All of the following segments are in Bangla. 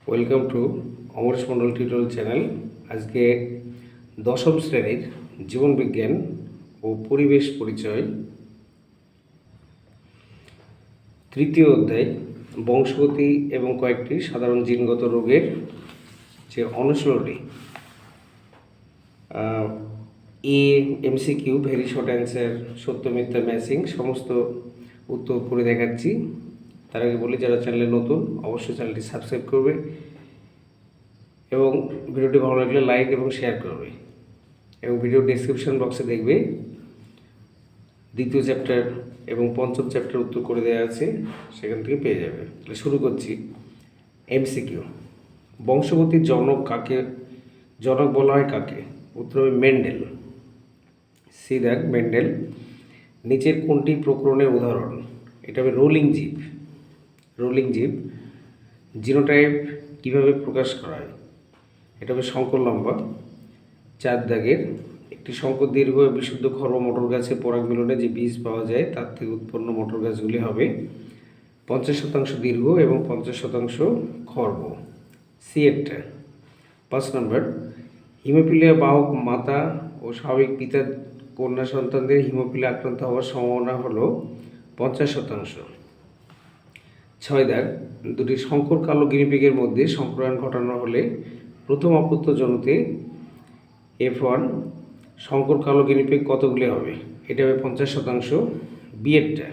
Welcome to Amresh Mondal tutorial channel. আজকে দশম শ্রেণীর জীবনবিজ্ঞান ও পরিবেশ পরিচয় তৃতীয় অধ্যায় বংশগতি এবং কয়েকটি সাধারণ জিনগত রোগের যে অনুশীলনী এমসিকিউ, ভেরি শর্ট অ্যান্সার, সত্য মিথ্যা ম্যাচিং সমস্ত উত্তর করে দেখাচ্ছি। তার আগে বলি, যারা চ্যানেলে নতুন অবশ্যই চ্যানেলটি সাবস্ক্রাইব করবে এবং ভিডিওটি ভালো লাগলে লাইক এবং শেয়ার করবে, এবং ভিডিও ডেসক্রিপশন বক্সে দেখবে দ্বিতীয় চ্যাপ্টার এবং পঞ্চম চ্যাপ্টার উত্তর করে দেওয়া আছে, সেখান থেকে পেয়ে যাবে। তাহলে শুরু করছি। এমসিকিউ, বংশগতির জনক বলা হয় কাকে? উত্তর হবে মেন্ডেল। সি দেখ, মেন্ডেল। নিচের কোনটি প্রকরণের উদাহরণ? এটা হবে রোলিং জীব। জিনোটাইপ কিভাবে প্রকাশ করা হয়? এটা হবে শঙ্কর লম্বা। 4 দাগের, একটি শঙ্কর দীর্ঘ বিশুদ্ধ খর্ব মটর গাছে পরাগ মিলনে যে বীজ পাওয়া যায় তার থেকে উৎপন্ন মটর গাছগুলি হবে 50% দীর্ঘ এবং 50% খর্ব। সি একটা। 5 নম্বর, হিমোফিলিয়া বাহক মাতা ও স্বাভাবিক পিতার কন্যা সন্তানদের হিমোফিলিয়া আক্রান্ত হওয়ার সম্ভাবনা হলো 50%। 6 দাগ, দুটি শঙ্কর কালো গিনিপিগের মধ্যে সংক্রমণ ঘটানো হলে প্রথম অপত্য জন্মতে F1 শঙ্কর কালো গিনিপিগ কতগুলি হবে? এটা হবে 50%। বিয়েরটা,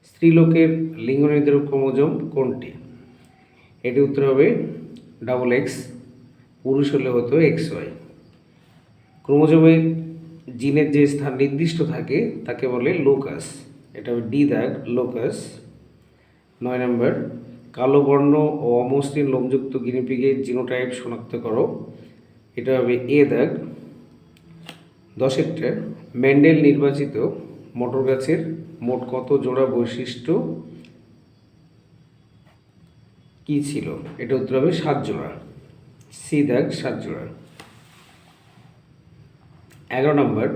স্ত্রীলোকের লিঙ্গ নির্ধারক ক্রোমোজোম কোনটি? এটি উত্তর হবে XX, পুরুষ হলে হতো XY। ক্রোমোজোমের জিনের যে স্থান নির্দিষ্ট থাকে তাকে বলে লোকাস। এটা হবে ডি দাগ, লোকাস। 9 নম্বর, কালো বর্ণ ও অমসৃণ লোমযুক্ত গিনিপিগের জিনোটাইপ শনাক্ত করো। এটা হবে এ দাগ। 10 একটা, মেন্ডেল নির্বাচিত মটর গাছের মোট কত জোড়া বৈশিষ্ট্য কি ছিল? এটা উত্তর হবে 7 জোড়া। সি দাগ, 7 জোড়া। 11 নম্বর,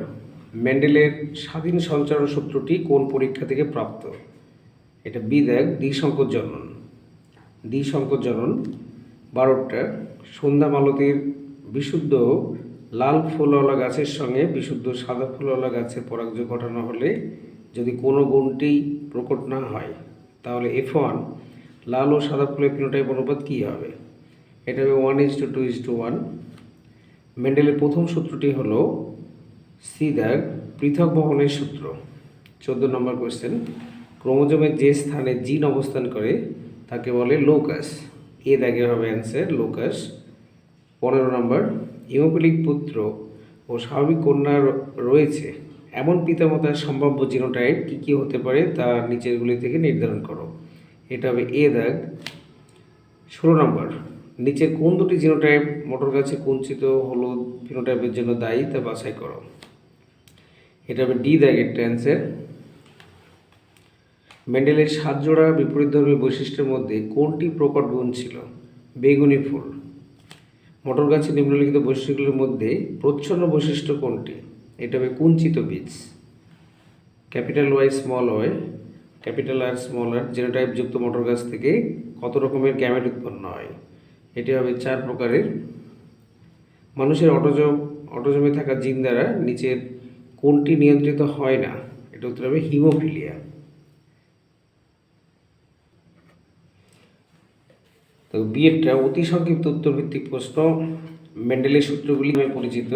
মেন্ডেলের স্বাধীন সঞ্চারণ সূত্রটি কোন পরীক্ষা থেকে প্রাপ্ত? এটা বি দাগ, দ্বিসংকর জনন। 12টা, সন্ধ্যা মালতীর বিশুদ্ধ লাল ফুলওয়ালা গাছের সঙ্গে বিশুদ্ধ সাদা ফুলওয়ালা গাছের পরাগযোগ ঘটানো হলে যদি কোনো গুণটি প্রকট না হয় তাহলে F1 লাল ও সাদা ফুলের ফিনোটাইপ অনুপাত কী হবে? এটা হবে 1:2:1। মেন্ডেলের প্রথম সূত্রটি হলো সি দাগ, পৃথক বহনের সূত্র। 14 নম্বর কোয়েশ্চেন, ক্রোমোজোমের যে স্থানে জিন অবস্থান করে তাকে বলে লোকাস। এ দাগে হবে অ্যান্সার, লোকাস। 15 নম্বর, হিমোফিলিক পুত্র ও স্বাভাবিক কন্যা রয়েছে এমন পিতামাতার সম্ভাব্য জিনোটাইপ কী কী হতে পারে তা নিচেরগুলি থেকে নির্ধারণ করো। এটা হবে এ দাগ। 16 নম্বর, নিচের কোন দুটি জিনোটাইপ মটর গাছে কুঞ্চিত হলুদ ফিনোটাইপের জন্য দায়ী তা বাছাই করো। এটা হবে ডি দাগ, একটা অ্যান্সার। মেন্ডেলের 7 জোড়া বিপরীতধর্মী বৈশিষ্ট্যের মধ্যে কোনটি প্রকট গুণ ছিল? বেগুনি ফুল। মটর গাছের নিম্নলিখিত বৈশিষ্ট্যগুলির মধ্যে প্রচ্ছন্ন বৈশিষ্ট্য কোনটি? এটা হবে কুঞ্চিত বীজ। Y R জিনোটাইপ যুক্ত মটর গাছ থেকে কত রকমের গ্যামেট উৎপন্ন হয়? এটি হবে 4 প্রকারের। মানুষের অটোজমে থাকা জিন দ্বারা নিচের কোনটি নিয়ন্ত্রিত হয় না? এটা উত্তর হবে হিমোফিলিয়া। তো বিয়েরটা অতি সংক্ষিপ্ত উত্তরভিত্তিক প্রশ্ন। মেন্ডেলের সূত্রগুলি নামে পরিচিত।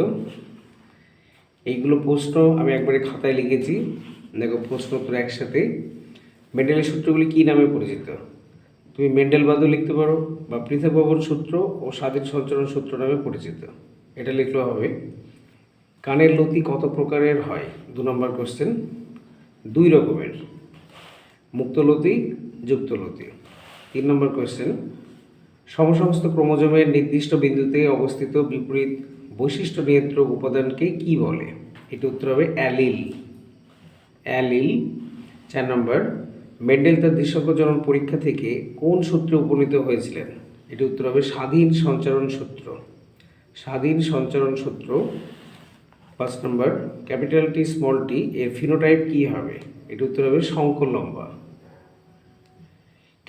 এইগুলো প্রশ্ন আমি একবারে খাতায় লিখেছি, দেখো প্রশ্ন উত্তর একসাথে। মেন্ডেলের সূত্রগুলি কী নামে পরিচিত? তুমি মেন্ডেলবাদও লিখতে পারো বা পৃথক বহন সূত্র ও স্বাধীন সঞ্চারণ সূত্র নামে পরিচিত। এটা লিখলেও হবে। কানের লতি কত প্রকারের হয়? 2 নম্বর কোশ্চেন। 2 রকমের, মুক্তলতি, যুক্তলতি। 3 নম্বর কোশ্চেন, সমসমস্ত ক্রোমোজোমের নির্দিষ্ট বিন্দুতে অবস্থিত বিপরীত বৈশিষ্ট্য নিয়ন্ত্রক উপাদানকে কি বলে? এটা উত্তর হবে অ্যালিল। 4 নম্বর, মেন্ডেল তার দ্বিসংকর জনন পরীক্ষা থেকে কোন সূত্রে উপনীত হয়েছিলেন? এটা উত্তর হবে স্বাধীন সঞ্চারণ সূত্র। 5 নম্বর, T স্মল টি এর ফিনোটাইপ কী হবে? এটা উত্তর হবে শঙ্কর লম্বা।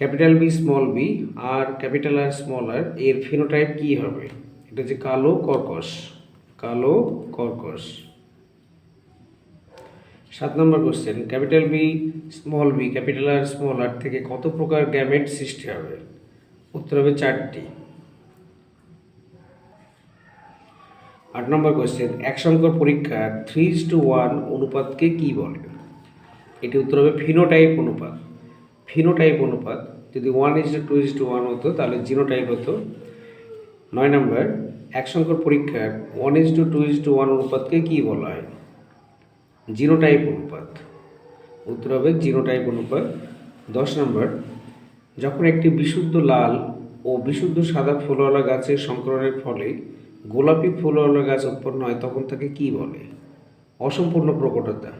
ক্যাপিটাল বি স্মল বি আর ক্যাপিটাল আর স্মল আর এর ফিনোটাইপ কী হবে? এটা হচ্ছে কালো কর্কশ। কালো কর্কশ। 7 নম্বর question, capital B small B capital R small R থেকে কত প্রকার গ্যামেট সৃষ্টি হবে? উত্তর হবে 4টি। 8 নম্বর কোশ্চেন, এক সংখ্যক পরীক্ষার 3:1 অনুপাতকে কি বলে? এটি উত্তর হবে ফিনোটাইপ অনুপাত। ফিনোটাইপ অনুপাত। যদি 1:2:1 হতো তাহলে জিনোটাইপ হতো। 9 নম্বর, এক সংখ্যক পরীক্ষার 1:2:1 অনুপাতকে কি বলা হয়? জিনোটাইপ অনুপাত। উত্তর হবে জিনোটাইপ অনুপাত। 10 নম্বর, যখন একটি বিশুদ্ধ লাল ও বিশুদ্ধ সাদা ফুলওয়ালা গাছের সংকরণের ফলে গোলাপি ফুলওয়ালা গাছ উৎপন্ন হয় তখন তাকে কি বলে? অসম্পূর্ণ প্রকটতা।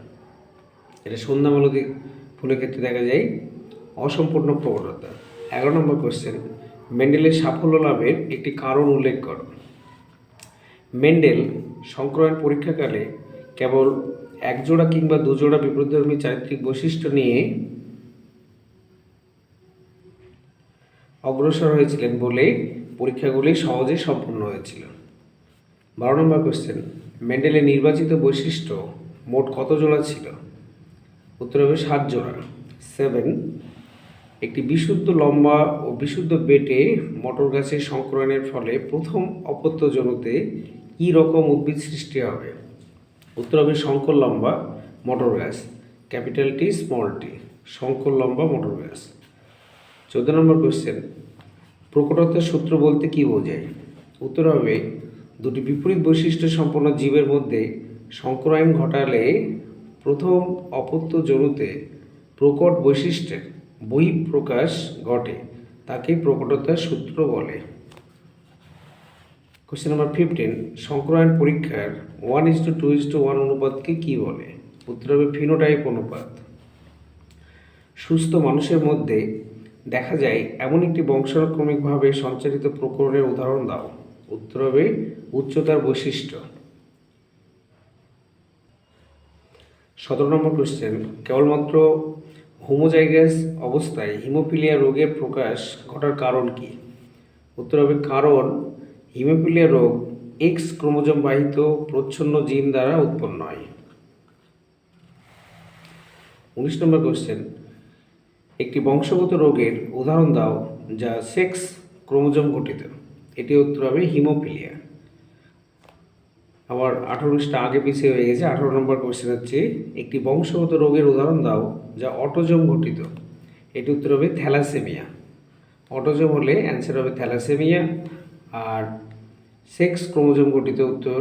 এটা সন্ধ্যামালতী ফুলের ক্ষেত্রে দেখা যায় অসম্পূর্ণ প্রকটতা। 11 নম্বর কোশ্চেন, মেন্ডেলের সাফল্য লাভের একটি কারণ উল্লেখ করো। মেন্ডেল সংক্রমণ পরীক্ষাকালে কেবল একজোড়া কিংবা দুজোড়া বিপরীতধর্মী চারিত্রিক বৈশিষ্ট্য নিয়ে অগ্রসর হয়েছিলেন বলে পরীক্ষাগুলি সহজে সম্পন্ন হয়েছিল। 12 নম্বর কোশ্চেন, মেন্ডেলের নির্বাচিত বৈশিষ্ট্য মোট কত জোড়া ছিল? উত্তর হবে 7 জোড়া। 7। একটি বিশুদ্ধ লম্বা ও বিশুদ্ধ বেটে মটর গাছের সংক্রমণের ফলে প্রথম অপত্য জনুতে কী রকম উদ্ভিদ সৃষ্টি হবে? উত্তর হবে শঙ্কর লম্বা মটর গাছ। Capital T small tea. Shankar লম্বা মটর গাছ। 14 নম্বর কোশ্চেন, প্রকটতার সূত্র বলতে কী বোঝায়? উত্তর হবে দুটি বিপরীত বৈশিষ্ট্য সম্পন্ন জীবের মধ্যে সংক্রায়ণ ঘটালে প্রথম অপত্য জনুতে প্রকট বৈশিষ্ট্যের বহিঃপ্রকাশ ঘটে, তাকে প্রকটতার সূত্র বলে। কোশ্চেন নাম্বার 15, সংক্রায়ণ পরীক্ষার 1:2:1 অনুপাতকে কী বলে? উত্তর হবে ফিনোটাইপ অনুপাত। সুস্থ মানুষের মধ্যে দেখা যায় এমন একটি বংশানুক্রমিকভাবে সঞ্চারিত প্রকরণের উদাহরণ দাও। উত্তর হবে উচ্চতার বৈশিষ্ট্য। 17 নম্বর কোশ্চেন, কেবলমাত্র হোমোজাইগাস অবস্থায় হিমোফিলিয়া রোগের প্রকাশ ঘটার কারণ কি? উত্তর হবে কারণ হিমোফিলিয়া রোগ এক্স ক্রোমোজোম বাহিত প্রচ্ছন্ন জিন দ্বারা উৎপন্ন হয়। 19 নম্বর কোশ্চেন, একটি বংশগত রোগের উদাহরণ দাও যা সেক্স ক্রোমোজোম গঠিত। এটি উত্তর হবে হিমোফিলিয়া। আবার 18টা আগে পিছিয়ে হয়ে গেছে। 18 নম্বর কোশ্চেন হচ্ছে, একটি বংশগত রোগের উদাহরণ দাও যা অটোজোম গঠিত। এটি উত্তর হবে থ্যালাসেমিয়া। অটোজোম হলে অ্যান্সার হবে থ্যালাসেমিয়া, আর সেক্স ক্রোমোজোম গঠিত উত্তর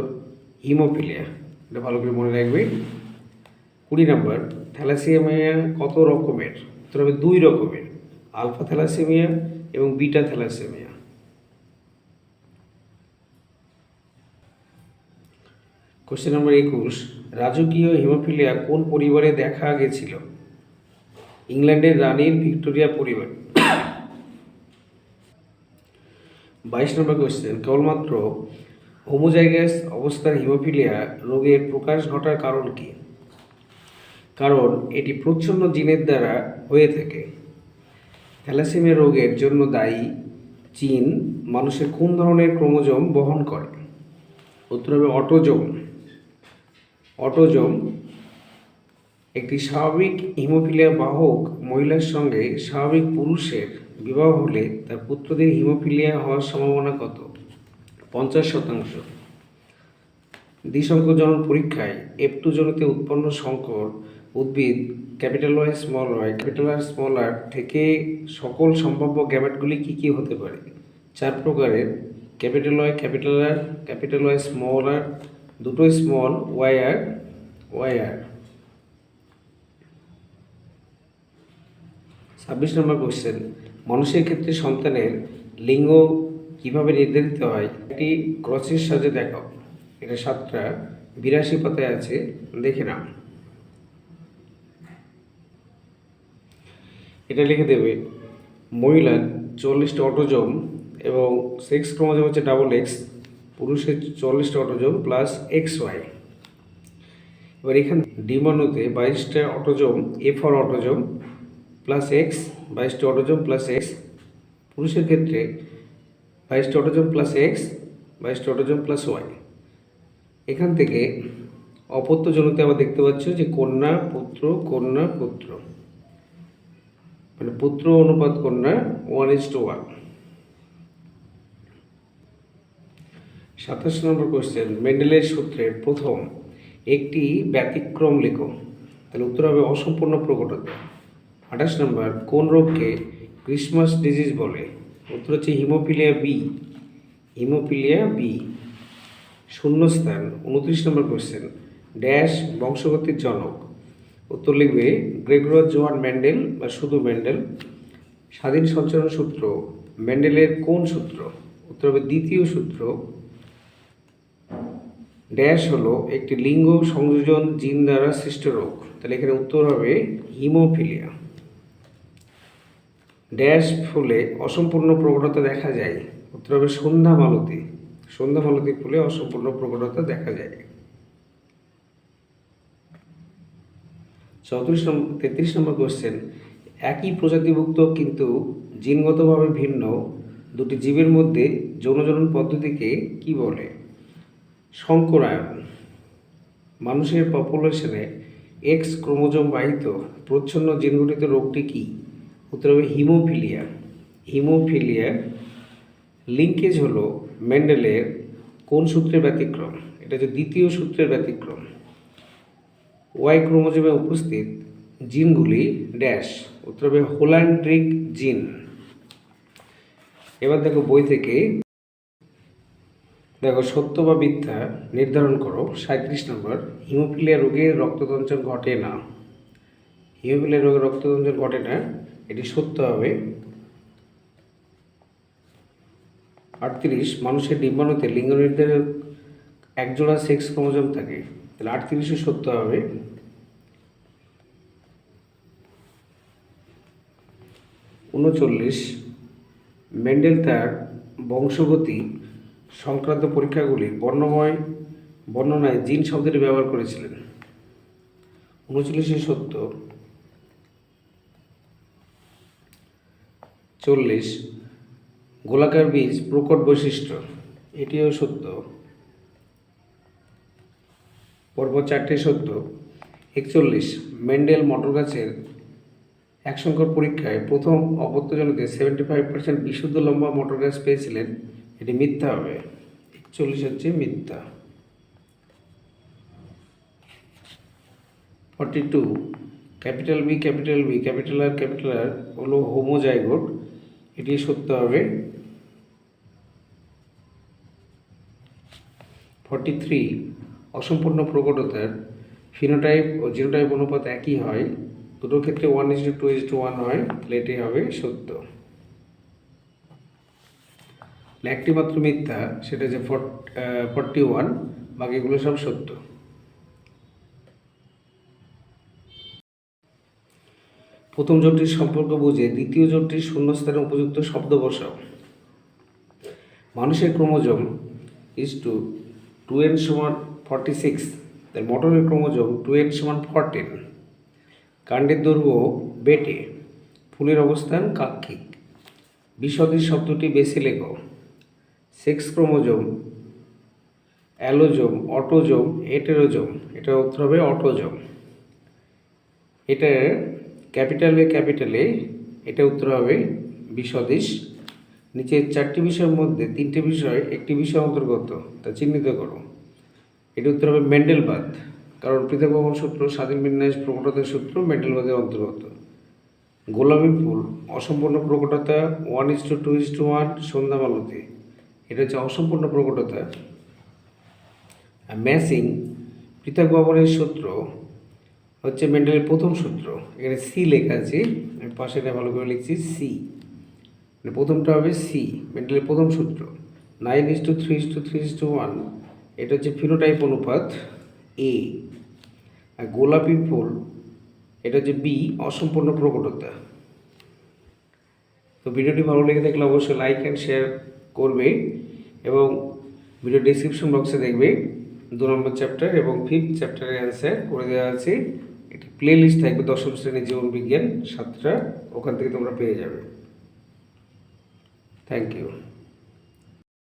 হিমোফিলিয়া। এটা ভালো করে মনে রাখবে। 20 নম্বর, থ্যালাসেমিয়া কত রকমের? উত্তর হবে 2 রকমের, আলফা থ্যালাসেমিয়া এবং বিটা থ্যালাসেমিয়া। কোশ্চেন নম্বর 21, রাজকীয় হিমোফিলিয়া কোন পরিবারে দেখা গেছিল? ইংল্যান্ডের রানীর ভিক্টোরিয়া পরিবার। 22 নম্বর কোশ্চেন, কেবলমাত্র হোমোজাইগাস অবস্থার হিমোফিলিয়া রোগের প্রকাশ ঘটার কারণ কি? কারণ এটি প্রচ্ছন্ন জিনের দ্বারা হয়ে থাকে। থ্যালাসেমিয়া রোগের জন্য দায়ী জিন মানুষের কোন ধরনের ক্রোমোজোম বহন করে? উত্তর হবে অটোজোম। অটোজোম। একটি স্বাভাবিক হিমোফিলিয়া বাহক মহিলার সঙ্গে স্বাভাবিক পুরুষের বিবাহ হলে তার পুত্রদের হিমোফিলিয়া হওয়ার সম্ভাবনা কত? 50%। দ্বিসংকরজনন পরীক্ষায় F2 জনিতে উৎপন্ন সংকর উদ্ভিদ capital Y small Y capital R small R থেকে সকল সম্ভাব্য গ্যামেটগুলি কী কী হতে পারে? 4 প্রকারের, capital Y capital R capital Y small R, দুটো small Y R Y R. 26 নম্বর কোশ্চেন, মানুষের ক্ষেত্রে সন্তানের লিঙ্গ কিভাবে নির্ধারিত হয় একটি ক্রসের সাহায্যে দেখাও। এটা 7টা 82 পাতায় আছে, দেখে নাও। এটা লিখে দেবে, মহিলা 44টা অটোজোম এবং সেক্স ক্রোমোজোম হচ্ছে XX, পুরুষের 44টা অটোজোম প্লাস XY। এবার এখানে ডিম্বাণুতে 22টা autosome A for autosome plus X 22টি অটোজোম প্লাস এক্স। পুরুষের ক্ষেত্রে 22টি অটোজোম প্লাস এক্স, 22টি অটোজোম প্লাস ওয়াই। এখান থেকে অপত্য জনিতে আবার দেখতে পাচ্ছ যে কন্যা পুত্র কন্যা পুত্র, মানে পুত্র অনুপাত কন্যা 1:1। 27 নম্বর কোয়েশ্চেন, মেন্ডেলের সূত্রের প্রথম একটি ব্যতিক্রম লেখো। তাহলে উত্তর হবে অসম্পূর্ণ প্রকটতা। 28 নম্বর, কোন রোগকে ক্রিসমাস ডিজিজ বলে? উত্তর হচ্ছে হিমোফিলিয়া বি, হিমোফিলিয়া বি। শূন্যস্থান 29 নম্বর কোয়েশ্চেন, ড্যাশ বংশগতির জনক? উত্তর লিখবে গ্রেগর জোহান মেন্ডেল বা শুধু মেন্ডেল। স্বাধীন সঞ্চারণ সূত্র মেন্ডেলের কোন সূত্র? উত্তর হবে দ্বিতীয় সূত্র। ড্যাশ হলো একটি লিঙ্গ সংযোজন জিন দ্বারা সৃষ্ট রোগ। তাহলে এখানে উত্তর হবে হিমোফিলিয়া। ড্যাশ ফুলে অসম্পূর্ণ প্রকটতা দেখা যায়। উত্তর হবে সন্ধ্যা মালতী। সন্ধ্যা মালতী ফুলে অসম্পূর্ণ প্রকটতা দেখা যায়। 33 নম্বর কোয়েশ্চেন, একই প্রজাতিভুক্ত কিন্তু জিনগতভাবে ভিন্ন দুটি জীবের মধ্যে যৌনজনন পদ্ধতিকে কি বলে? সংকরায়ন। মানুষের পপুলেশনে এক্স ক্রোমোজোম বাহিত প্রচ্ছন্ন জিনগঠিত রোগটি কি? উত্তর হবে হিমোফিলিয়া। হিমোফিলিয়া। লিঙ্কেজ হলো মেন্ডেলের কোন সূত্রের ব্যতিক্রম? এটা হচ্ছে দ্বিতীয় সূত্রের ব্যতিক্রম। ওয়াই ক্রোমোজোমে উপস্থিত জিনগুলি ড্যাশ। উত্তর হবে হোল্যান্ড্রিক জিন। এবার দেখো বই থেকে, দেখো সত্য বা মিথ্যা নির্ধারণ করো। 37 নম্বর, হিমোফিলিয়া রোগে রক্ততঞ্চন ঘটে না। হিমোফিলিয়া রোগে রক্ততঞ্চন ঘটে না, এটি সত্য হবে। 38, মানুষের ডিম্বাণুতে লিঙ্গ নির্ধারক একজোড়া সেক্স ক্রোমোজোম থাকে। তাহলে 38ও সত্য হবে। 39, মেন্ডেল তার বংশগতি সংক্রান্ত পরীক্ষাগুলি বর্ণনায় জিন শব্দটি ব্যবহার করেছিলেন। 39 সত্য। 40, গোলাকার বীজ প্রকট বৈশিষ্ট্য, এটিও সত্য। পরপর 4টে সত্য। 41, মেন্ডেল মটর গাছের এক সংকর পরীক্ষায় প্রথম অপত্যজনিতে 75% বিশুদ্ধ লম্বা মটর গাছ পেয়েছিলেন, এটি মিথ্যা হবে। 41 হচ্ছে মিথ্যা। 42, ক্যাপিটাল বি ক্যাপিটাল আর হলো হোমোজাইগোট, এটি সত্য হবে। 43, অসম্পূর্ণ প্রকটতার ফিনোটাইপ ও জিনোটাইপ অনুপাত একই হয়, দুটোর ক্ষেত্রে 1:2:1 হয়, তাহলে এটি হবে সত্য। একটি মাত্র মিথ্যা, সেটা যে 41, বাকিগুলো সব সত্য। প্রথম জোটটির সম্পর্ক বুঝে দ্বিতীয় জোটটির শূন্যস্থানে উপযুক্ত শব্দ বসাও। মানুষের ক্রোমোজোম ইজ টু 2n = 46, তাই মটরের ক্রোমোজোম 2n = 14। কাণ্ডের দৈর্ঘ্য বেটে, ফুলের অবস্থান কাক্ষিক। বিসদৃশ শব্দটি বেছে লেখো। সেক্স ক্রোমোজোম, অ্যালোজোম, অটোজোম, হেটেরোজোম, এটা উত্তর হবে অটোজোম। এটা ক্যাপিটালে এটা উত্তর হবে বিসদৃশ। নিচের 4টি বিষয়ের মধ্যে 3টে বিষয় একটি বিষয় অন্তর্গত, তা চিহ্নিত করো। এটি উত্তর হবে মেন্ডেলবাদ, কারণ পৃথকভবন সূত্র, স্বাধীন বিন্যাস, প্রকটতার সূত্র মেন্ডেলবাদের অন্তর্গত। গোলাপি ফুল অসম্পূর্ণ প্রকটতা 1:2:1 সন্ধ্যা মালতী, এটা হচ্ছে অসম্পূর্ণ প্রকটতা। ম্যাসিং পৃথকভবনের সূত্র হচ্ছে মেন্ডেলের প্রথম সূত্র, এখানে সি লেখা আছে, আমি পাশে ভালো করে লিখছি সি, মানে প্রথমটা হবে সি, মেন্ডেলের প্রথম সূত্র। 9:3:3:1, এটা হচ্ছে ফিনোটাইপ অনুপাত এ। আর গোলাপি ফুল এটা হচ্ছে বি, অসম্পূর্ণ প্রকটতা। তো ভিডিওটি ভালো লেগে থাকলে অবশ্যই লাইক অ্যান্ড শেয়ার করবে, এবং ভিডিও ডেসক্রিপশন বক্সে দেখবে 2 নম্বর চ্যাপ্টার এবং 5th চ্যাপ্টারের অ্যান্সার করে দেওয়া আছে, একটি প্লে লিস্ট থাকবে দশম শ্রেণীর জীবন বিজ্ঞান 7টা, ওখান থেকে তোমরা পেয়ে যাবে। Thank you.